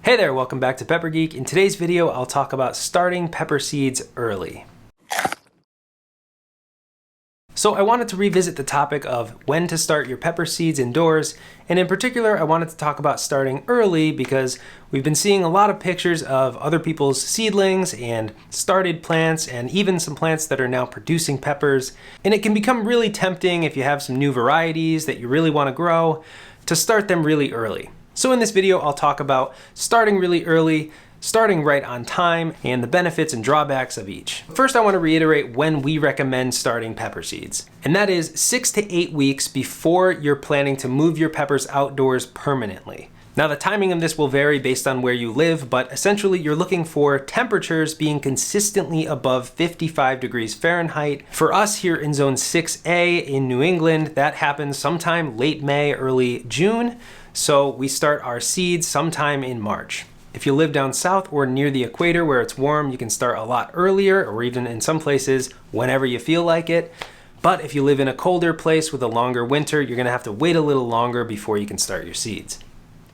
Hey there, welcome back to Pepper Geek. In today's video, I'll talk about starting pepper seeds early. So I wanted to revisit the topic of when to start your pepper seeds indoors, and in particular, I wanted to talk about starting early because we've been seeing a lot of pictures of other people's seedlings and started plants and even some plants that are now producing peppers, and it can become really tempting if you have some new varieties that you really want to grow to start them really early. So in this video, I'll talk about starting really early, starting right on time, and the benefits and drawbacks of each. First, I want to reiterate when we recommend starting pepper seeds, and that is 6 to 8 weeks before you're planning to move your peppers outdoors permanently. Now, the timing of this will vary based on where you live, but essentially you're looking for temperatures being consistently above 55 degrees Fahrenheit. For us here in Zone 6A in New England, that happens sometime late May, early June. So we start our seeds sometime in March. If you live down south or near the equator where it's warm, you can start a lot earlier, or even in some places, whenever you feel like it. But if you live in a colder place with a longer winter, you're gonna have to wait a little longer before you can start your seeds.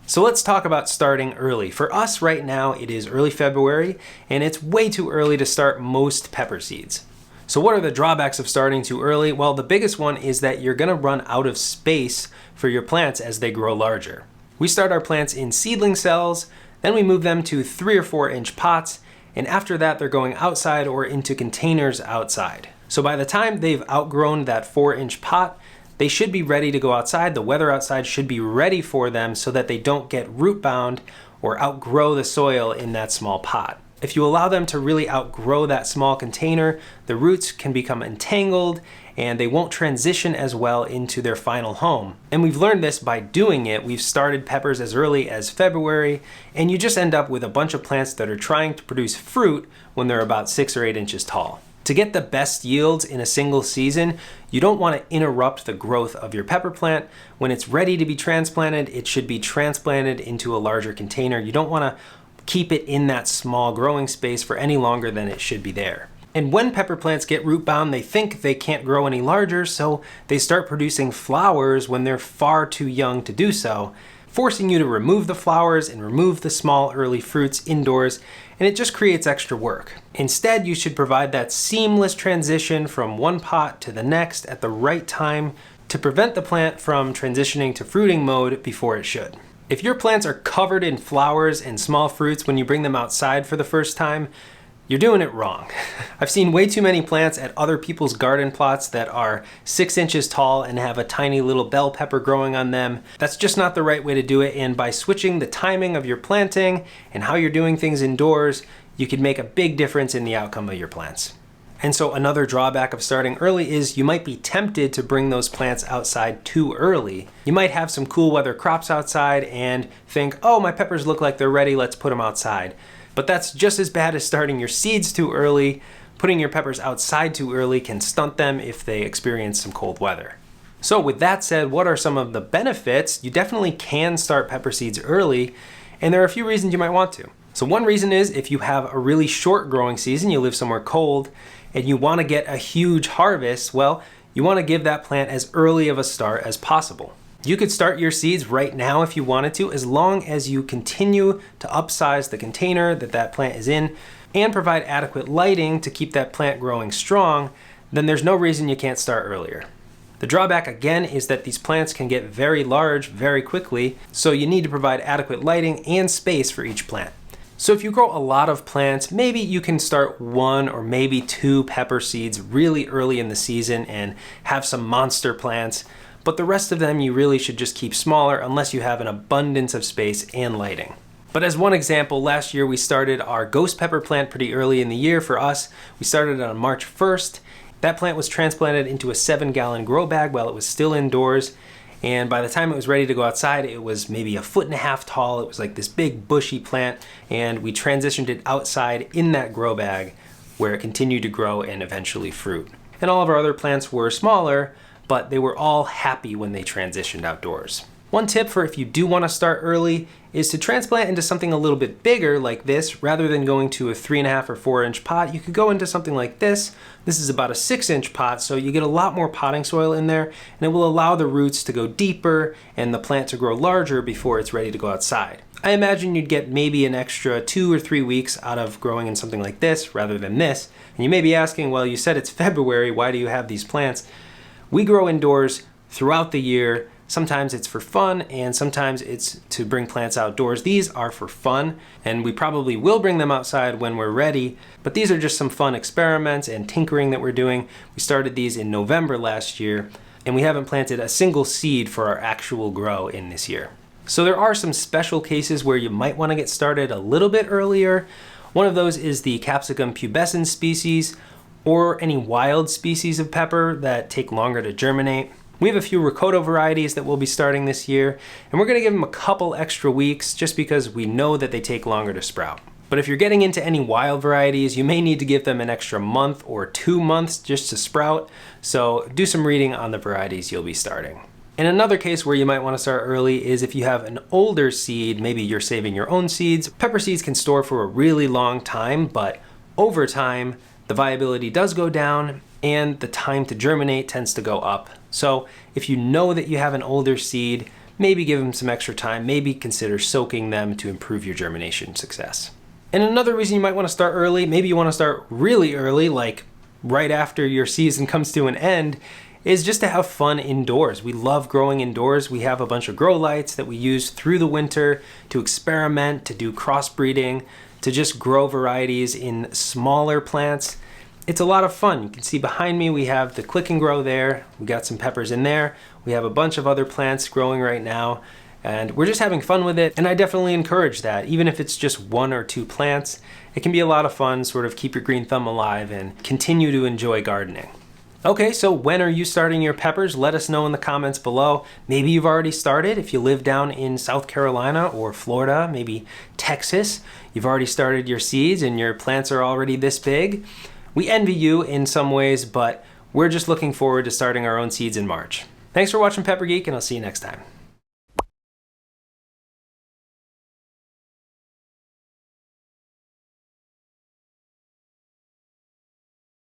So let's talk about starting early. For us right now, it is early February, and it's way too early to start most pepper seeds. So what are the drawbacks of starting too early? Well, the biggest one is that you're gonna run out of space for your plants as they grow larger. We start our plants in seedling cells, then we move them to 3 or 4 inch pots, and after that they're going outside or into containers outside. So by the time they've outgrown that 4-inch pot, they should be ready to go outside. The weather outside should be ready for them so that they don't get root bound or outgrow the soil in that small pot. If you allow them to really outgrow that small container, the roots can become entangled and they won't transition as well into their final home. And we've learned this by doing it. We've started peppers as early as February, and you just end up with a bunch of plants that are trying to produce fruit when they're about 6 or 8 inches tall. To get the best yields in a single season, you don't want to interrupt the growth of your pepper plant. When it's ready to be transplanted, it should be transplanted into a larger container. You don't want to keep it in that small growing space for any longer than it should be there. And when pepper plants get root bound, they think they can't grow any larger, so they start producing flowers when they're far too young to do so, forcing you to remove the flowers and remove the small early fruits indoors, and it just creates extra work. Instead, you should provide that seamless transition from one pot to the next at the right time to prevent the plant from transitioning to fruiting mode before it should. If your plants are covered in flowers and small fruits when you bring them outside for the first time, you're doing it wrong. I've seen way too many plants at other people's garden plots that are 6 inches tall and have a tiny little bell pepper growing on them. That's just not the right way to do it, and by switching the timing of your planting and how you're doing things indoors, you can make a big difference in the outcome of your plants. And so another drawback of starting early is you might be tempted to bring those plants outside too early. You might have some cool weather crops outside and think, oh, my peppers look like they're ready, let's put them outside. But that's just as bad as starting your seeds too early. Putting your peppers outside too early can stunt them if they experience some cold weather. So with that said, what are some of the benefits? You definitely can start pepper seeds early, and there are a few reasons you might want to. So one reason is if you have a really short growing season, you live somewhere cold, and you want to get a huge harvest, well, you want to give that plant as early of a start as possible. You could start your seeds right now if you wanted to, as long as you continue to upsize the container that plant is in and provide adequate lighting to keep that plant growing strong, then there's no reason you can't start earlier. The drawback again is that these plants can get very large very quickly, so you need to provide adequate lighting and space for each plant. So if you grow a lot of plants, maybe you can start 1 or maybe 2 pepper seeds really early in the season and have some monster plants, but the rest of them you really should just keep smaller unless you have an abundance of space and lighting. But as one example, last year we started our ghost pepper plant pretty early in the year for us. We started on March 1st. That plant was transplanted into a 7-gallon grow bag while it was still indoors. And by the time it was ready to go outside, it was maybe 1.5 feet tall. It was like this big bushy plant, and we transitioned it outside in that grow bag where it continued to grow and eventually fruit. And all of our other plants were smaller, but they were all happy when they transitioned outdoors. One tip for if you do want to start early is to transplant into something a little bit bigger like this. Rather than going to a 3.5 or 4-inch pot, you could go into something like this. This is about a 6-inch pot, so you get a lot more potting soil in there, and it will allow the roots to go deeper and the plant to grow larger before it's ready to go outside. I imagine you'd get maybe an extra 2 or 3 weeks out of growing in something like this rather than this. And you may be asking, well, you said it's February, why do you have these plants? We grow indoors throughout the year. Sometimes it's for fun and sometimes it's to bring plants outdoors. These are for fun and we probably will bring them outside when we're ready, but these are just some fun experiments and tinkering that we're doing. We started these in November last year and we haven't planted a single seed for our actual grow in this year. So there are some special cases where you might want to get started a little bit earlier. One of those is the capsicum pubescens species or any wild species of pepper that take longer to germinate. We have a few Ricotta varieties that we'll be starting this year, and we're going to give them a couple extra weeks just because we know that they take longer to sprout. But if you're getting into any wild varieties, you may need to give them an extra month or 2 months just to sprout, so do some reading on the varieties you'll be starting. And another case where you might want to start early is if you have an older seed, maybe you're saving your own seeds. Pepper seeds can store for a really long time, but over time, the viability does go down and the time to germinate tends to go up. So if you know that you have an older seed, maybe give them some extra time, maybe consider soaking them to improve your germination success. And another reason you might want to start early, maybe you want to start really early, like right after your season comes to an end, is just to have fun indoors. We love growing indoors. We have a bunch of grow lights that we use through the winter to experiment, to do crossbreeding, to just grow varieties in smaller plants. It's a lot of fun. You can see behind me we have the click and grow there. We got some peppers in there. We have a bunch of other plants growing right now and we're just having fun with it, and I definitely encourage that. Even if it's just 1 or 2 plants, it can be a lot of fun, sort of keep your green thumb alive and continue to enjoy gardening. Okay, so when are you starting your peppers? Let us know in the comments below. Maybe you've already started. If you live down in South Carolina or Florida, maybe Texas, you've already started your seeds and your plants are already this big. We envy you in some ways, but we're just looking forward to starting our own seeds in March. Thanks for watching Pepper Geek, and I'll see you next time.